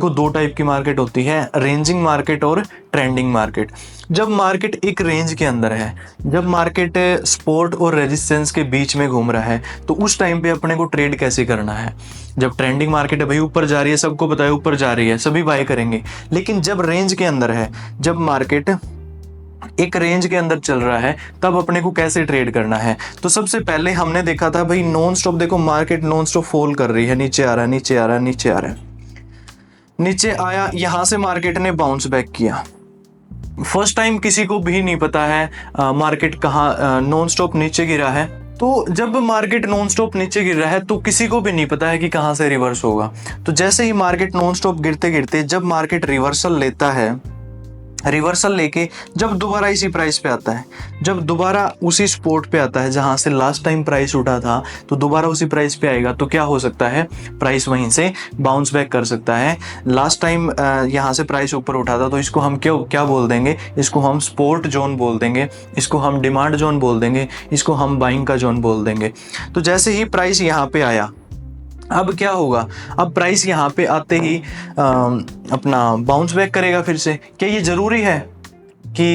देखो दो टाइप की मार्केट होती है, रेंजिंग मार्केट और ट्रेंडिंग मार्केट। जब मार्केट एक रेंज के अंदर है, जब मार्केट सपोर्ट और रेजिस्टेंस के बीच में घूम रहा है, तो उस टाइम पे अपने को ट्रेड कैसे करना है। जब ट्रेंडिंग मार्केट है भाई, ऊपर जा रही है, सबको पता है ऊपर जा रही है, सभी बाय करेंगे। लेकिन जब रेंज के अंदर है, जब मार्केट एक रेंज के अंदर चल रहा है, तब अपने को कैसे ट्रेड करना है। तो सबसे पहले हमने देखा था भाई नॉन स्टॉप, देखो मार्केट नॉन स्टॉप फॉल कर रही है, नीचे आ रहा है, नीचे आ रहा है, नीचे आ रहा है, नीचे आया, यहां से मार्केट ने बाउंस बैक किया। फर्स्ट टाइम किसी को भी नहीं पता है मार्केट कहाँ नॉन स्टॉप नीचे गिरा है। तो जब मार्केट नॉन स्टॉप नीचे गिर रहा है तो किसी को भी नहीं पता है कि कहाँ से रिवर्स होगा। तो जैसे ही मार्केट नॉन स्टॉप गिरते गिरते जब मार्केट रिवर्सल लेता है, रिवर्सल लेके जब दोबारा इसी प्राइस पे आता है, जब दोबारा उसी सपोर्ट पे आता है जहां से लास्ट टाइम प्राइस उठा था, तो दोबारा उसी प्राइस पे आएगा, तो क्या हो सकता है, प्राइस वहीं से बाउंस बैक कर सकता है। लास्ट टाइम यहां से प्राइस ऊपर उठा था, तो इसको हम क्या बोल देंगे, इसको हम सपोर्ट जोन बोल देंगे, इसको हम डिमांड जोन बोल देंगे, इसको हम बाइंग का जोन बोल देंगे। तो जैसे ही प्राइस यहाँ पे आया, अब क्या होगा, अब प्राइस यहाँ पे आते ही अपना बाउंस बैक करेगा फिर से। क्या ये जरूरी है कि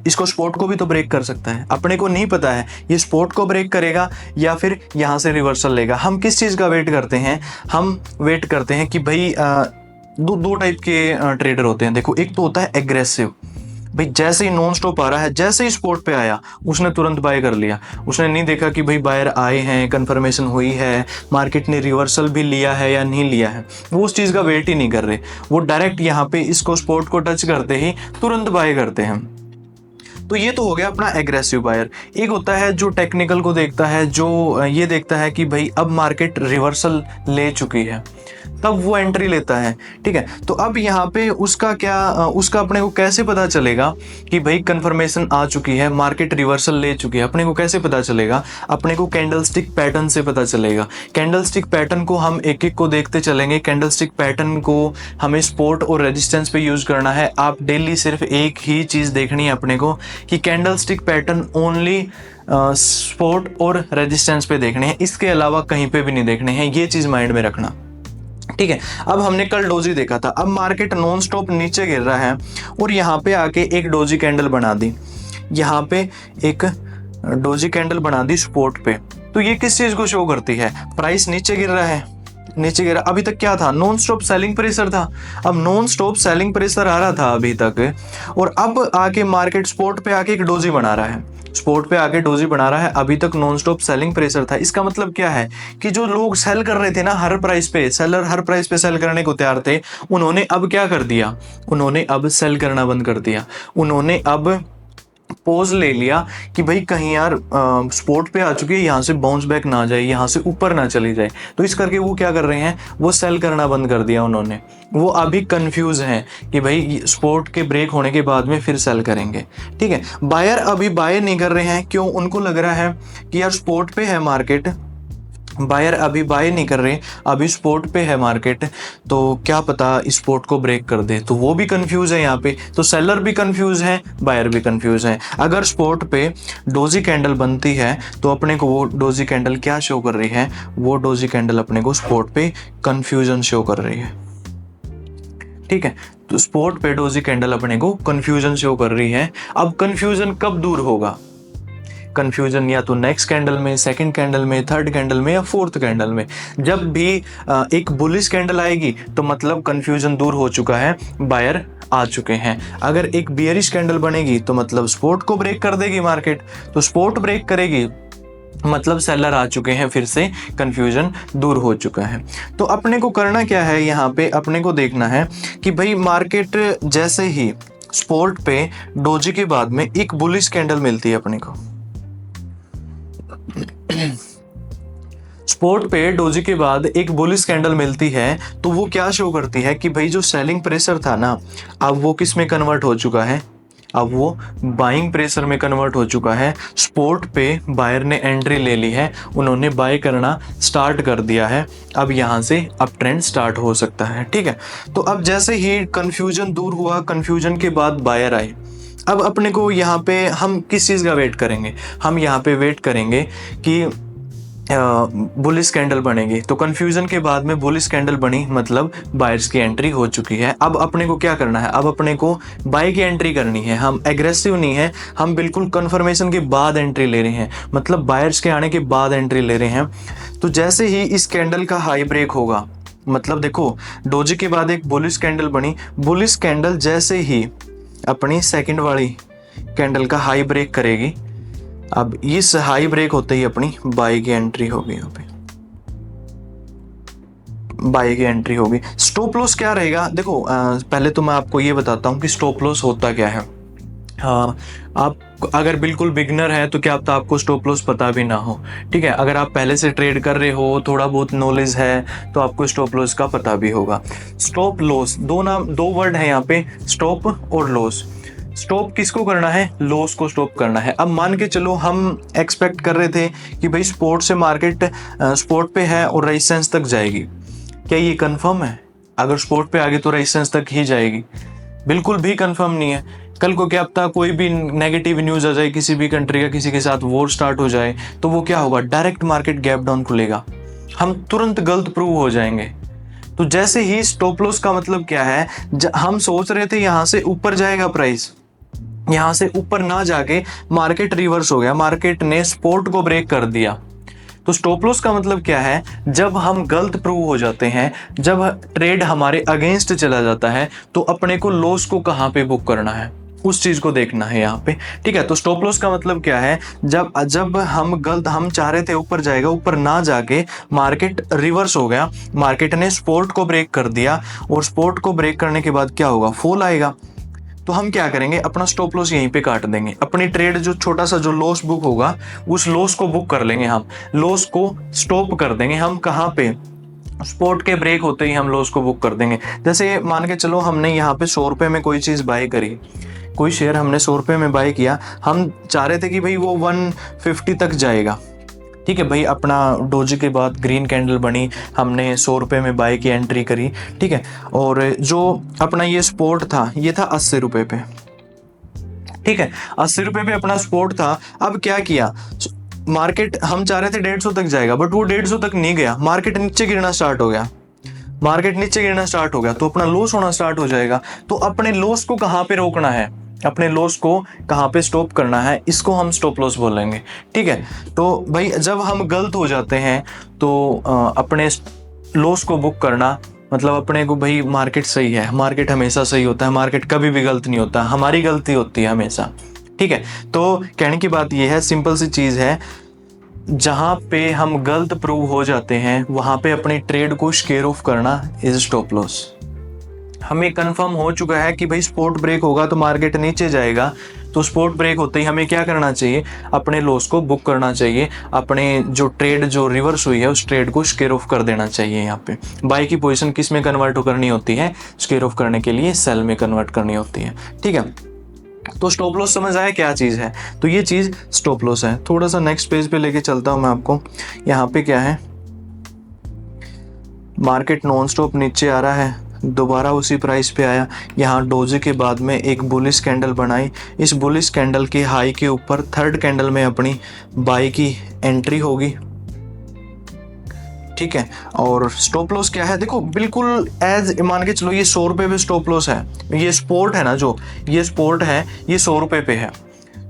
इसको सपोर्ट को भी तो ब्रेक कर सकता है? अपने को नहीं पता है ये सपोर्ट को ब्रेक करेगा या फिर यहाँ से रिवर्सल लेगा। हम किस चीज़ का वेट करते हैं, हम वेट करते हैं कि भाई दो टाइप के ट्रेडर होते हैं। देखो, एक तो होता है एग्रेसिव, भाई जैसे ही नॉन स्टॉप आ रहा है, जैसे ही सपोर्ट पे आया, उसने तुरंत बाय कर लिया। उसने नहीं देखा कि भाई बायर आए हैं, कंफर्मेशन हुई है, मार्केट ने रिवर्सल भी लिया है या नहीं लिया है, वो उस चीज़ का वेट ही नहीं कर रहे। वो डायरेक्ट यहाँ पे इसको सपोर्ट को टच करते ही तुरंत बाय करते हैं। तो ये तो हो गया अपना एग्रेसिव बायर। एक होता है जो टेक्निकल को देखता है, जो ये देखता है कि भाई अब मार्केट रिवर्सल ले चुकी है, तब वो एंट्री लेता है। ठीक है, तो अब यहाँ पे उसका उसका अपने को कैसे पता चलेगा कि भाई कंफर्मेशन आ चुकी है, मार्केट रिवर्सल ले चुकी है। अपने को कैसे पता चलेगा, अपने को कैंडलस्टिक पैटर्न से पता चलेगा। कैंडलस्टिक पैटर्न को हम एक एक को देखते चलेंगे। कैंडलस्टिक पैटर्न को हमें सपोर्ट और रेजिस्टेंस पे यूज करना है। आप डेली सिर्फ एक ही चीज़ देखनी है अपने को कि कैंडलस्टिक पैटर्न ओनली सपोर्ट और रेजिस्टेंस पे देखने हैं, इसके अलावा कहीं पे भी नहीं देखने हैं। ये चीज़ माइंड में रखना। ठीक है, अब हमने कल डोजी देखा था। अब मार्केट नॉन स्टॉप नीचे गिर रहा है और यहाँ पे आके एक डोजी कैंडल बना दी, यहाँ पे एक डोजी कैंडल बना दी सपोर्ट पे। तो ये किस चीज को शो करती है, प्राइस नीचे गिर रहा है, नीचे गिरा। अभी तक क्या था, नॉन स्टॉप सेलिंग प्रेशर था। अब नॉन स्टॉप सेलिंग प्रेशर आ रहा था अभी तक, और अब आके मार्केट सपोर्ट पे आके एक डोजी बना रहा है, सपोर्ट पे आके डोजी बना रहा है। अभी तक नॉन स्टॉप सेलिंग प्रेशर था। इसका मतलब क्या है कि जो लोग सेल कर रहे थे ना, हर प्राइस पे सेलर हर प्राइस पे सेल करने को तैयार थे, उन्होंने अब क्या कर दिया, उन्होंने अब सेल करना बंद कर दिया। उन्होंने अब पोज ले लिया कि भाई कहीं यार सपोर्ट पे आ चुकी है, यहाँ से बाउंस बैक ना जाए, यहाँ से ऊपर ना चली जाए। तो इस करके वो क्या कर रहे हैं, वो सेल करना बंद कर दिया उन्होंने। वो अभी कंफ्यूज हैं कि भाई सपोर्ट के ब्रेक होने के बाद में फिर सेल करेंगे। ठीक है, बायर अभी बाय नहीं कर रहे हैं। क्यों, उनको लग रहा है कि यार सपोर्ट पे है मार्केट, बायर अभी बाय नहीं कर रहे, अभी सपोर्ट पे है मार्केट, तो क्या पता सपोर्ट को ब्रेक कर दे। तो वो भी कंफ्यूज है यहाँ पे। तो सेलर भी कंफ्यूज है, बायर भी कंफ्यूज है। अगर सपोर्ट पे डोजी कैंडल बनती है तो अपने को वो डोजी कैंडल क्या शो कर रही है, वो डोजी कैंडल अपने को सपोर्ट पे कंफ्यूजन शो कर रही है। ठीक है, तो सपोर्ट पे डोजी कैंडल अपने को कंफ्यूजन शो कर रही है। अब कंफ्यूजन कब दूर होगा, कंफ्यूजन या तो नेक्स्ट कैंडल में, सेकंड कैंडल में, थर्ड कैंडल में या फोर्थ कैंडल में। जब भी एक बुलिश कैंडल आएगी तो मतलब कंफ्यूजन दूर हो चुका है, बायर आ चुके हैं। अगर एक बियरिश कैंडल बनेगी तो मतलब सपोर्ट को ब्रेक कर देगी मार्केट, तो सपोर्ट ब्रेक करेगी मतलब सेलर आ चुके हैं, फिर से कंफ्यूजन दूर हो चुका है। तो अपने को करना क्या है, यहाँ पे अपने को देखना है कि भाई मार्केट जैसे ही सपोर्ट पे डोजी के बाद में एक बुलिश कैंडल मिलती है अपने को, सपोर्ट पे डोजी के बाद एक बुलिश कैंडल मिलती है, तो वो क्या शो करती है कि भाई जो सेलिंग प्रेशर था ना, अब वो किस में कन्वर्ट हो चुका है, अब वो बाइंग प्रेशर में कन्वर्ट हो चुका है। सपोर्ट पे बायर ने एंट्री ले ली है, उन्होंने बाय करना स्टार्ट कर दिया है। अब यहाँ से अप ट्रेंड स्टार्ट हो सकता है। ठीक है, तो अब जैसे ही कंफ्यूजन दूर हुआ, कंफ्यूजन के बाद बायर आए, अब अपने को यहाँ पे हम किस चीज़ का वेट करेंगे, हम यहाँ पे वेट करेंगे कि बुलिश कैंडल बनेगी, तो कंफ्यूजन के बाद में बुलिश कैंडल बनी, मतलब बायर्स की एंट्री हो चुकी है। अब अपने को क्या करना है, अब अपने को बाय की एंट्री करनी है। हम एग्रेसिव नहीं है, हम बिल्कुल कंफर्मेशन के बाद एंट्री ले रहे हैं, मतलब बायर्स के आने के बाद एंट्री ले रहे हैं। तो जैसे ही इस कैंडल का हाई ब्रेक होगा, मतलब देखो डोजी के बाद एक बुलिश कैंडल बनी, बुलिश कैंडल जैसे ही अपनी सेकंड वाली कैंडल का हाई ब्रेक करेगी, अब इस हाई ब्रेक होते ही अपनी बाय की एंट्री होगी। यहाँ पे बाय की एंट्री होगी। स्टॉप लॉस क्या रहेगा, देखो पहले तो मैं आपको ये बताता हूँ कि स्टॉप लॉस होता क्या है। हाँ, आप अगर बिल्कुल बिगनर है तो क्या पता आपको स्टॉप लॉस पता भी ना हो, ठीक है। अगर आप पहले से ट्रेड कर रहे हो, थोड़ा बहुत नॉलेज है, तो आपको स्टॉप लॉस का पता भी होगा। स्टॉप लॉस दो वर्ड है यहाँ पे, स्टॉप और लॉस। स्टॉप किसको करना है, लॉस को स्टॉप करना है। अब मान के चलो हम एक्सपेक्ट कर रहे थे कि भाई स्पोर्ट से मार्केट स्पोर्ट पे है और रेजिस्टेंस तक जाएगी, क्या ये कंफर्म है? अगर स्पोर्ट पे आगे तो रेजिस्टेंस तक ही जाएगी, बिल्कुल भी कंफर्म नहीं है। कल को क्या पता कोई भी नेगेटिव न्यूज़ आ जाए, किसी भी कंट्री का किसी के साथ वॉर स्टार्ट हो जाए, तो वो क्या होगा, डायरेक्ट मार्केट गैप डाउन खुलेगा, हम तुरंत गलत प्रूव हो जाएंगे। तो जैसे ही स्टॉप लॉस का मतलब क्या है, हम सोच रहे थे यहाँ से ऊपर जाएगा प्राइस, यहाँ से ऊपर ना जाके मार्केट रिवर्स हो गया, मार्केट ने सपोर्ट को ब्रेक कर दिया। तो स्टॉप लॉस का मतलब क्या है, जब हम गलत प्रूव हो जाते हैं, जब ट्रेड हमारे अगेंस्ट चला जाता है, तो अपने को लॉस को कहाँ पे बुक करना है, उस चीज को देखना है यहाँ पे, ठीक है। तो स्टॉप लॉस का मतलब क्या है, जब हम चाह रहे थे ऊपर जाएगा, ऊपर ना जाके मार्केट रिवर्स हो गया, मार्केट ने सपोर्ट को ब्रेक कर दिया, और सपोर्ट को ब्रेक करने के बाद क्या होगा, फॉल आएगा। तो हम क्या करेंगे, अपना स्टॉप लॉस यहीं पे काट देंगे, अपनी ट्रेड जो छोटा सा जो लॉस बुक होगा, उस लॉस को बुक कर लेंगे, हम लॉस को स्टॉप कर देंगे। हम कहाँ पे, स्पोर्ट के ब्रेक होते ही हम लॉस को बुक कर देंगे। जैसे मान के चलो हमने यहाँ पे 100 रुपये में कोई चीज़ बाय करी, कोई शेयर हमने 100 रुपये में बाय किया, हम चाह रहे थे कि भाई वो 150 तक जाएगा, ठीक है भाई। अपना डोजी के बाद ग्रीन कैंडल बनी, हमने 100 रुपये में बाय की एंट्री करी, ठीक है। और जो अपना ये सपोर्ट था, ये था 80 रुपये पे, ठीक है, 80 रुपये पे अपना सपोर्ट था। अब क्या किया, मार्केट हम चाह रहे थे 150 तक जाएगा, बट वो 150 तक नहीं गया, मार्केट नीचे गिरना स्टार्ट हो गया, मार्केट नीचे गिरना स्टार्ट हो गया, तो अपना लॉस होना स्टार्ट हो जाएगा। तो अपने लॉस को कहाँ पे रोकना है, अपने लॉस को कहाँ पे स्टॉप करना है, इसको हम स्टॉप लॉस बोलेंगे, ठीक है। तो भाई जब हम गलत हो जाते हैं, तो अपने लॉस को बुक करना, मतलब अपने को भाई मार्केट सही है, मार्केट हमेशा सही होता है, मार्केट कभी भी गलत नहीं होता, हमारी गलती होती है हमेशा, ठीक है। तो कहने की बात यह है, सिंपल सी चीज़ है, जहाँ पे हम गलत प्रूव हो जाते हैं, वहाँ पे अपनी ट्रेड को स्केयर ऑफ करना इज स्टॉप लॉस। हमें कंफर्म हो चुका है कि भाई स्पोर्ट ब्रेक होगा तो मार्केट नीचे जाएगा, तो स्पोर्ट ब्रेक होते ही हमें क्या करना चाहिए, अपने लॉस को बुक करना चाहिए, अपने जो ट्रेड जो रिवर्स हुई है उस ट्रेड को स्केयर ऑफ कर देना चाहिए। यहाँ पे बाय की पोजीशन किस में कन्वर्ट करनी होती है, स्केयर ऑफ करने के लिए सेल में कन्वर्ट करनी होती है, ठीक है। तो स्टॉप लॉस समझ आया क्या चीज़ है, तो ये चीज़ स्टॉप लॉस है। थोड़ा सा नेक्स्ट पेज पे लेके चलता हूँ मैं आपको। यहाँ पे क्या है, मार्केट नॉन स्टॉप नीचे आ रहा है, दोबारा उसी प्राइस पे आया, यहाँ डोजी के बाद में एक बुलिश कैंडल बनाई, इस बुलिश कैंडल के हाई के ऊपर थर्ड कैंडल में अपनी बाय की एंट्री होगी, ठीक है। और स्टॉप लॉस क्या है, देखो बिल्कुल एज मान के चलो ये 100 रुपये पे स्टॉप लॉस है, ये स्पोर्ट है ना, जो ये स्पोर्ट है ये 100 रुपये पे है,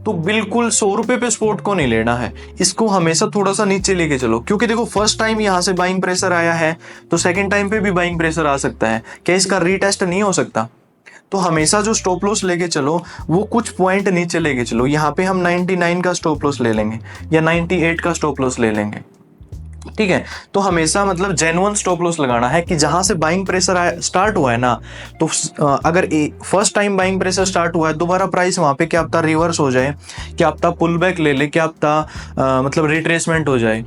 तो बिल्कुल 100 रुपये पे स्पोर्ट को नहीं लेना है, इसको हमेशा थोड़ा सा नीचे लेके चलो, क्योंकि देखो फर्स्ट टाइम यहाँ से बाइंग प्रेशर आया है, तो सेकंड टाइम पे भी बाइंग प्रेशर आ सकता है, क्या इसका रीटेस्ट नहीं हो सकता? तो हमेशा जो स्टॉप लॉस लेके चलो वो कुछ पॉइंट नीचे लेके चलो। यहाँ पे हम 99 का स्टॉप लॉस ले लेंगे या 98 का स्टॉप लॉस ले लेंगे, ठीक है। तो हमेशा मतलब जेन्युइन स्टॉप लॉस लगाना है कि जहां से बाइंग प्रेशर स्टार्ट हुआ है ना, तो अगर first time buying pressure start हुआ है, दोबारा प्राइस वहां पे क्या पता रिवर्स हो जाए, क्या पता पुल बैक ले ले, क्या पता मतलब रिट्रेसमेंट हो जाए,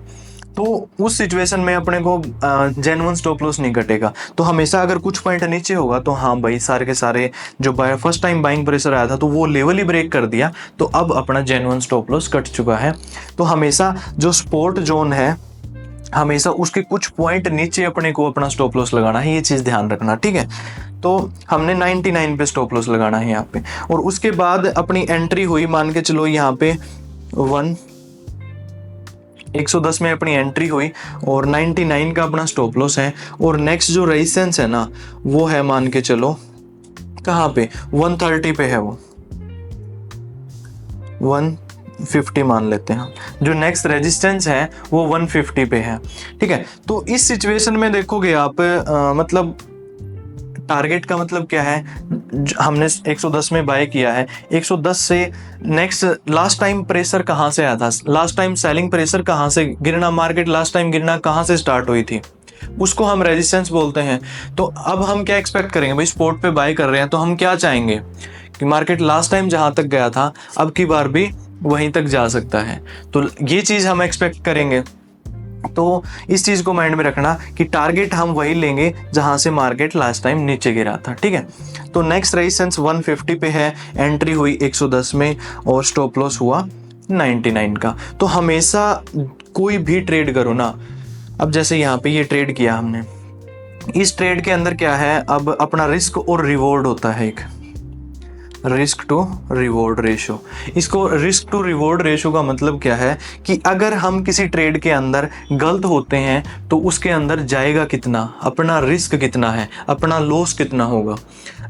तो उस सिचुएशन में अपने को जेन्युइन स्टॉप लॉस नहीं कटेगा। तो हमेशा अगर कुछ पॉइंट नीचे होगा तो हाँ भाई सारे के सारे जो फर्स्ट टाइम बाइंग प्रेशर आया था तो वो लेवल ही ब्रेक कर दिया, तो अब अपना जेन्युइन स्टॉप लॉस कट चुका है। तो हमेशा जो सपोर्ट जोन है, हमेशा उसके कुछ पॉइंट नीचे अपने को अपना स्टॉप लॉस लगाना है, ये चीज़ ध्यान रखना, ठीक है। तो हमने 99 पे स्टॉप लॉस लगाना है यहाँ पे, और उसके बाद अपनी एंट्री हुई, मान के चलो यहाँ पे 110 में अपनी एंट्री हुई और 99 का अपना स्टॉप लॉस है। और नेक्स्ट जो रेजिस्टेंस है ना वो है, मान के चलो कहाँ पे, 130 पे है, वो 150 मान लेते हैं। जो नेक्स्ट रेजिस्टेंस है वो 150 पे है, ठीक है। तो इस सिचुएशन में देखोगे आप मतलब टारगेट का मतलब क्या है, हमने 110 में बाय किया है, 110 से नेक्स्ट लास्ट टाइम प्रेशर कहाँ से आया था, लास्ट टाइम सेलिंग प्रेशर कहाँ से गिरना, मार्केट लास्ट टाइम गिरना कहाँ से स्टार्ट हुई थी, उसको हम रेजिस्टेंस बोलते हैं। तो अब हम क्या एक्सपेक्ट करेंगे भाई, स्पॉट पे बाय कर रहे हैं तो हम क्या चाहेंगे कि मार्केट लास्ट टाइम जहाँ तक गया था अब की बार भी वहीं तक जा सकता है, तो ये चीज़ हम एक्सपेक्ट करेंगे। तो इस चीज़ को माइंड में रखना कि टारगेट हम वही लेंगे जहां से मार्केट लास्ट टाइम नीचे गिरा था, ठीक है। तो नेक्स्ट रेजिस्टेंस 150 पे है, एंट्री हुई 110 में और स्टॉप लॉस हुआ 99 का। तो हमेशा कोई भी ट्रेड करो ना, अब जैसे यहाँ पे ये ट्रेड किया हमने, इस ट्रेड के अंदर क्या है, अब अपना रिस्क और रिवॉर्ड होता है, एक रिस्क टू रिवॉर्ड रेशो। इसको रिस्क टू रिवॉर्ड रेशो का मतलब क्या है कि अगर हम किसी ट्रेड के अंदर गलत होते हैं तो उसके अंदर जाएगा कितना, अपना रिस्क कितना है, अपना लॉस कितना होगा।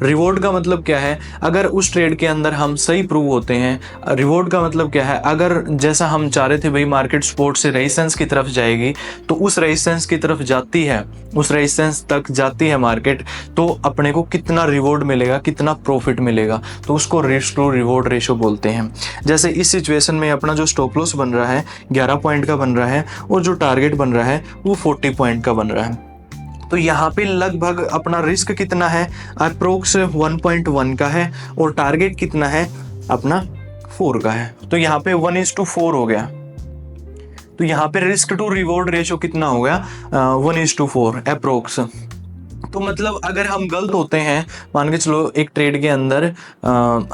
रिवॉर्ड का मतलब क्या है, अगर उस ट्रेड के अंदर हम सही प्रूव होते हैं। रिवॉर्ड का मतलब क्या है, अगर जैसा हम चाह रहे थे भाई मार्केट सपोर्ट से रेजिस्टेंस की तरफ जाएगी तो उस रेजिस्टेंस की तरफ जाती है, उस रेजिस्टेंस तक जाती है मार्केट, तो अपने को कितना रिवॉर्ड मिलेगा, कितना प्रॉफिट मिलेगा, तो उसको रिस्क टू रिवॉर्ड रेशो बोलते हैं। जैसे इस सिचुएशन में अपना जो स्टॉप लॉस बन रहा है 11 पॉइंट का बन रहा है और जो टारगेट बन रहा है वो 40 पॉइंट का बन रहा है। तो यहाँ पे लगभग अपना रिस्क कितना है, अप्रोक्स 1.1 का है और टारगेट कितना है अपना 4 का है। तो यहाँ पे 1:4 हो गया। तो यहाँ पे रिस्क टू रिवॉर्ड रेशो कितना हो गया, 1:4 अप्रोक्स। तो मतलब अगर हम गलत होते हैं, मान के चलो एक ट्रेड के अंदर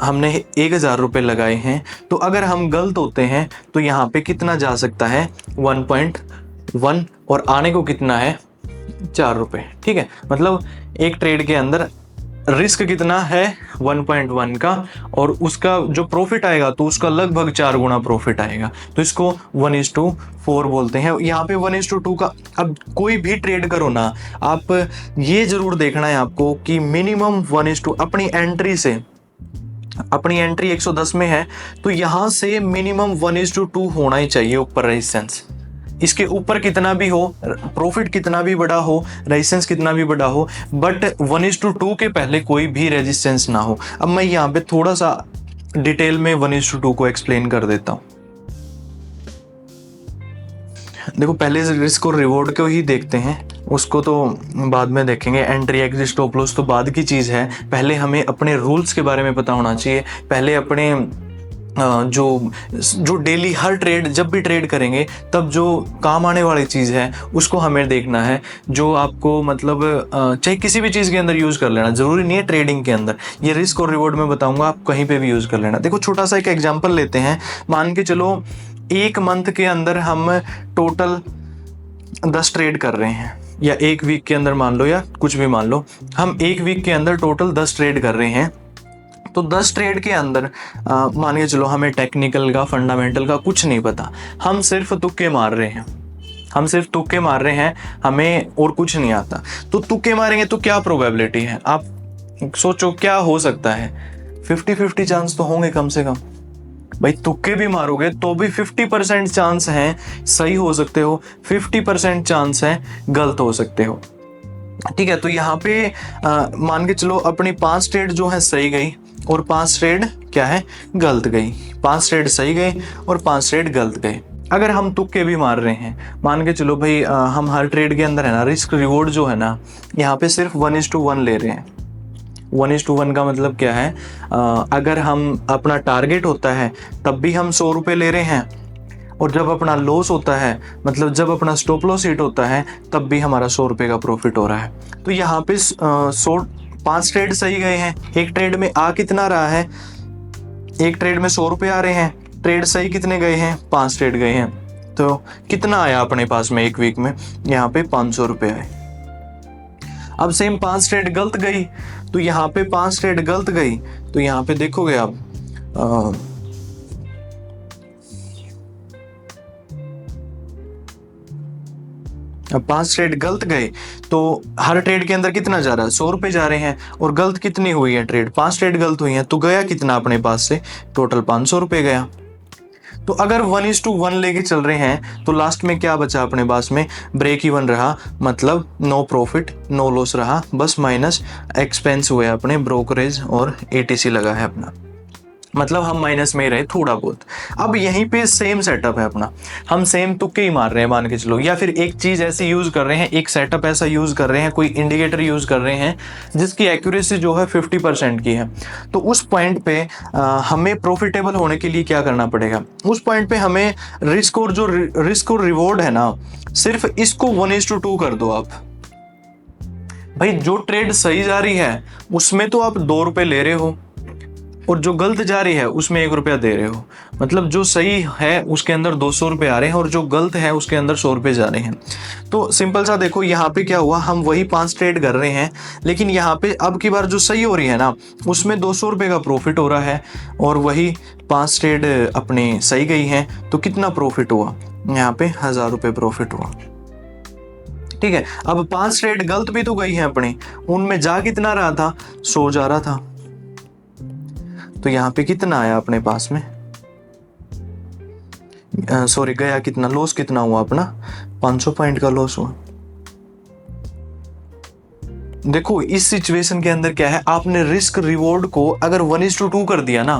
हमने 1000 रुपये लगाए हैं, तो अगर हम गलत होते हैं तो यहाँ पे कितना जा सकता है 1.1 और आने को कितना है 4 रुपये, ठीक है। मतलब एक ट्रेड के अंदर रिस्क कितना है 1.1 का और उसका जो प्रॉफिट आएगा तो उसका लगभग 4 गुना प्रॉफिट आएगा। तो इसको 1:4 बोलते हैं। यहाँ पे 1:2 का, अब कोई भी ट्रेड करो ना, आप ये जरूर देखना है आपको कि मिनिमम 1:2 अपनी एंट्री से, अपनी एंट्री 110 में है तो यहाँ से मिनिमम 1:2 होना ही चाहिए ऊपर रेजिस्टेंस। इसके ऊपर कितना भी हो, प्रॉफिट कितना भी बड़ा हो, रेजिस्टेंस कितना भी बड़ा हो, बट 1:2 के पहले कोई भी रेजिस्टेंस ना हो। अब मैं यहाँ पे थोड़ा सा डिटेल में 1:2 को एक्सप्लेन कर देता हूँ। देखो पहले रिस्क और रिवॉर्ड को ही देखते हैं, उसको तो बाद में देखेंगे। एंट्री एग्जिट स्टॉप लॉस तो बाद की चीज़ है, पहले हमें अपने रूल्स के बारे में पता होना चाहिए। पहले अपने जो डेली हर ट्रेड, जब भी ट्रेड करेंगे तब जो काम आने वाली चीज़ है उसको हमें देखना है, जो आपको मतलब चाहे किसी भी चीज़ के अंदर यूज़ कर लेना, ज़रूरी नहीं है ट्रेडिंग के अंदर। ये रिस्क और रिवॉर्ड में बताऊंगा, आप कहीं पे भी यूज़ कर लेना। देखो छोटा सा एक एग्जांपल लेते हैं, मान के चलो एक मंथ के अंदर हम टोटल 10 ट्रेड कर रहे हैं, या एक वीक के अंदर मान लो, या कुछ भी मान लो, हम एक वीक के अंदर टोटल 10 ट्रेड कर रहे हैं। तो 10 ट्रेड के अंदर मान के चलो हमें टेक्निकल का, फंडामेंटल का कुछ नहीं पता, हम सिर्फ तुक्के मार रहे हैं, हम सिर्फ तुक्के मार रहे हैं, हमें और कुछ नहीं आता। तो तुक्के मारेंगे तो क्या प्रोबेबिलिटी है, आप सोचो क्या हो सकता है। 50-50 चांस तो होंगे कम से कम। भाई तुक्के भी मारोगे तो भी 50% चांस हैं सही हो सकते हो, 50% चांस है गलत हो सकते हो, ठीक है। तो यहाँ पे मान के चलो अपनी 5 ट्रेड जो है सही गई और 5 ट्रेड क्या है गलत गई, 5 ट्रेड सही गए और 5 ट्रेड गलत गए। अगर हम तुक्के भी मार रहे हैं, मान के चलो भाई हम हर ट्रेड के अंदर है ना रिस्क रिवॉर्ड जो है ना यहाँ पे सिर्फ 1:1 ले रहे हैं। 1:1 का मतलब क्या है, अगर हम अपना टारगेट होता है तब भी हम 100 रुपये ले रहे हैं, और जब अपना लॉस होता है, मतलब जब अपना स्टॉप लॉस हिट होता है तब भी हमारा 100 रुपये का प्रॉफिट हो रहा है। तो यहाँ पे 5 ट्रेड सही गए हैं। एक ट्रेड में आ कितना रहा है, एक ट्रेड में 100 रुपये आ रहे हैं, ट्रेड सही कितने गए हैं, 5 ट्रेड गए हैं। तो कितना आया अपने पास में एक वीक में, यहाँ पे 500 रुपये आए। अब सेम 5 ट्रेड गलत गई, तो यहाँ पे 5 ट्रेड गलत गई, तो यहाँ पे देखोगे आप अब 5 ट्रेड गलत गए तो हर ट्रेड के अंदर कितना जा रहा है, 100 रुपये जा रहे हैं, और गलत कितनी हुई है ट्रेड, 5 ट्रेड गलत हुई हैं, तो गया कितना अपने पास से, टोटल 500 रुपये गया। तो अगर 1:1 लेके चल रहे हैं तो लास्ट में क्या बचा अपने पास में, ब्रेक इवन रहा, मतलब नो प्रॉफिट नो लॉस रहा, बस माइनस एक्सपेंस हुए अपने ब्रोकरेज और एटीसी लगा है अपना, मतलब हम माइनस में ही रहे थोड़ा बहुत। अब यहीं पे सेम सेटअप है अपना, हम सेम तुक्के ही मार रहे हैं मान के चलो, या फिर एक चीज़ ऐसी यूज़ कर रहे हैं, एक सेटअप ऐसा यूज़ कर रहे हैं, कोई इंडिकेटर यूज़ कर रहे हैं जिसकी एक्यूरेसी जो है 50% की है। तो उस पॉइंट पे हमें प्रॉफिटेबल होने के लिए क्या करना पड़ेगा, उस पॉइंट पे हमें रिस्क और जो रिस्क और रिवॉर्ड है ना, सिर्फ इसको 1:2 कर दो आप। भाई जो ट्रेड सही जा रही है उसमें तो आप 2 रुपये ले रहे हो, और जो गलत जा रही है उसमें 1 रुपया दे रहे हो, मतलब जो सही है उसके अंदर 200 रुपये आ रहे हैं और जो गलत है उसके अंदर 100 रुपये जा रहे हैं। तो सिंपल सा देखो यहाँ पे क्या हुआ, हम वही 5 ट्रेड कर रहे हैं, लेकिन यहाँ पे अब की बार जो सही हो रही है ना उसमें 200 रुपये का प्रॉफिट हो रहा है, और वही 5 ट्रेड अपनी सही गई हैं तो कितना प्रॉफिट हुआ, यहाँ पे 1000 रुपये प्रॉफिट हुआ। ठीक है, अब 5 ट्रेड गलत भी तो गई हैं अपनी, उनमें जा कितना रहा था, 100 जा रहा था, तो यहाँ पे कितना आया अपने पास में, सॉरी गया कितना, लॉस कितना हुआ अपना, 500 पॉइंट का लॉस हुआ। देखो इस सिचुएशन के अंदर क्या है, आपने रिस्क रिवॉर्ड को अगर 1:2 कर दिया ना,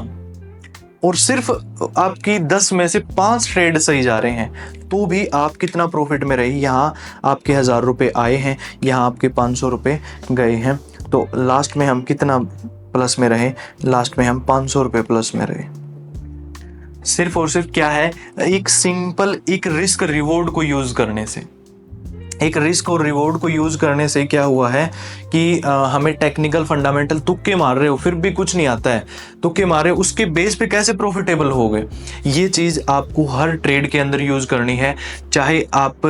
और सिर्फ आपकी 10 में से 5 ट्रेड सही जा रहे हैं, तो भी आप कितना प्रॉफिट में रही, यहाँ आपके 1000 रुपये आए हैं, यहाँ आपके 500 रुपये गए हैं, तो लास्ट में हम कितना प्लस में रहे, लास्ट में हम 500 रुपये प्लस में रहे। सिर्फ और सिर्फ क्या है, एक सिंपल एक रिस्क रिवॉर्ड को यूज करने से, एक रिस्क और रिवॉर्ड को यूज करने से क्या हुआ है कि हमें टेक्निकल फंडामेंटल तुक्के मार रहे हो फिर भी कुछ नहीं आता है, तुक्के मारे उसके बेस पे कैसे प्रॉफिटेबल हो गए, ये चीज़ आपको हर ट्रेड के अंदर यूज करनी है। चाहे आप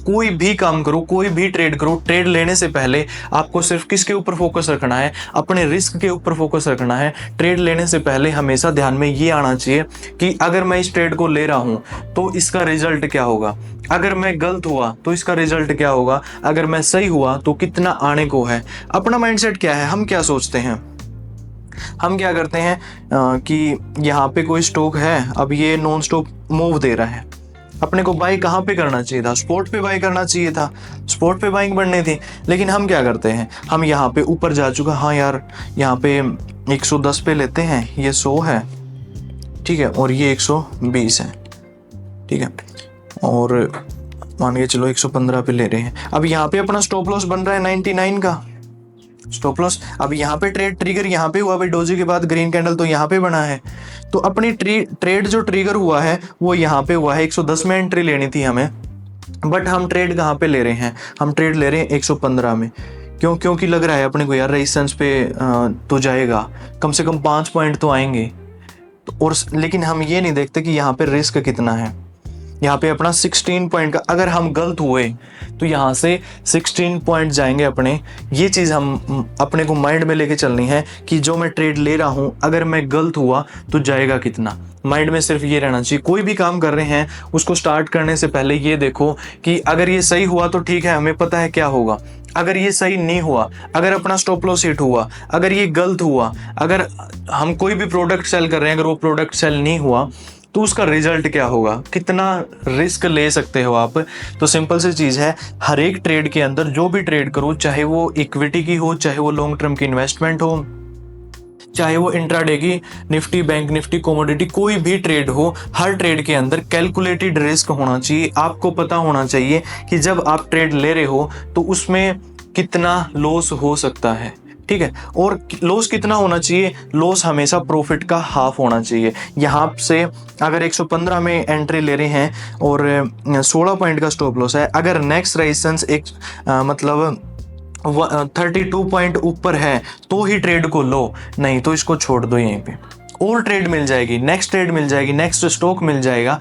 कोई भी काम करो, कोई भी ट्रेड करो, ट्रेड लेने से पहले आपको सिर्फ किसके ऊपर फोकस रखना है, अपने रिस्क के ऊपर फोकस रखना है। ट्रेड लेने से पहले हमेशा ध्यान में ये आना चाहिए कि अगर मैं इस ट्रेड को ले रहा हूँ तो इसका रिजल्ट क्या होगा, अगर मैं गलत हुआ तो इसका रिजल्ट क्या होगा, अगर मैं सही हुआ तो कितना आने को है। अपना माइंडसेट क्या है, हम क्या सोचते हैं, हम क्या करते हैं कि यहाँ पे कोई स्टॉक है, अब ये नॉन स्टॉप मूव दे रहा है, अपने को बाई कहाँ पे करना चाहिए था, स्पॉट पे बाई करना चाहिए था, स्पॉट पे बाइंग बढ़नी थी, लेकिन हम क्या करते हैं, हम यहाँ पे ऊपर जा चुका, हाँ यार यहाँ पे 110 पे लेते हैं, ये 100 है, ठीक है, और ये 120 है, ठीक है, और मान के चलो 115 पे ले रहे हैं। अब यहाँ पे अपना स्टॉप लॉस बन रहा है 99 का स्टॉप लॉस। अब यहाँ पे ट्रेड ट्रिगर यहाँ पे हुआ भाई, डोजी के बाद ग्रीन कैंडल तो यहाँ पे बना है, तो अपनी ट्रेड जो ट्रिगर हुआ है वो यहाँ पे हुआ है। 110 में एंट्री लेनी थी हमें, बट हम ट्रेड कहाँ पे ले रहे हैं, हम ट्रेड ले रहे हैं 115 में। क्योंकि लग रहा है अपने को यार रेजिस्टेंस पे तो जाएगा, कम से कम 5 पॉइंट तो आएंगे, और लेकिन हम ये नहीं देखते कि यहाँ पे रिस्क कितना है। यहाँ पे अपना 16 पॉइंट का, अगर हम गलत हुए तो यहाँ से 16 पॉइंट जाएंगे अपने। ये चीज़ हम अपने को माइंड में लेके चलनी है कि जो मैं ट्रेड ले रहा हूँ अगर मैं गलत हुआ तो जाएगा कितना। माइंड में सिर्फ ये रहना चाहिए। कोई भी काम कर रहे हैं उसको स्टार्ट करने से पहले ये देखो कि अगर ये सही हुआ तो ठीक है, हमें पता है क्या होगा। अगर ये सही नहीं हुआ, अगर अपना स्टॉप लॉस हिट हुआ, अगर ये गलत हुआ, अगर हम कोई भी प्रोडक्ट सेल कर रहे हैं अगर वो प्रोडक्ट सेल नहीं हुआ तो उसका रिजल्ट क्या होगा, कितना रिस्क ले सकते हो आप। तो सिंपल सी चीज़ है, हर एक ट्रेड के अंदर जो भी ट्रेड करो, चाहे वो इक्विटी की हो, चाहे वो लॉन्ग टर्म की इन्वेस्टमेंट हो, चाहे वो इंट्राडे की निफ्टी, बैंक निफ्टी, कमोडिटी, कोई भी ट्रेड हो, हर ट्रेड के अंदर कैलकुलेटेड रिस्क होना चाहिए। आपको पता होना चाहिए कि जब आप ट्रेड ले रहे हो तो उसमें कितना लॉस हो सकता है, ठीक है। और लॉस कितना होना चाहिए, लॉस हमेशा प्रॉफिट का हाफ होना चाहिए। यहाँ से अगर 115 में एंट्री ले रहे हैं और 16 पॉइंट का स्टॉप लॉस है, अगर नेक्स्ट रेजिस्टेंस मतलब 32 पॉइंट ऊपर है तो ही ट्रेड को लो, नहीं तो इसको छोड़ दो। यहीं पे और ट्रेड मिल जाएगी, नेक्स्ट ट्रेड मिल जाएगी, नेक्स्ट स्टॉक मिल जाएगा।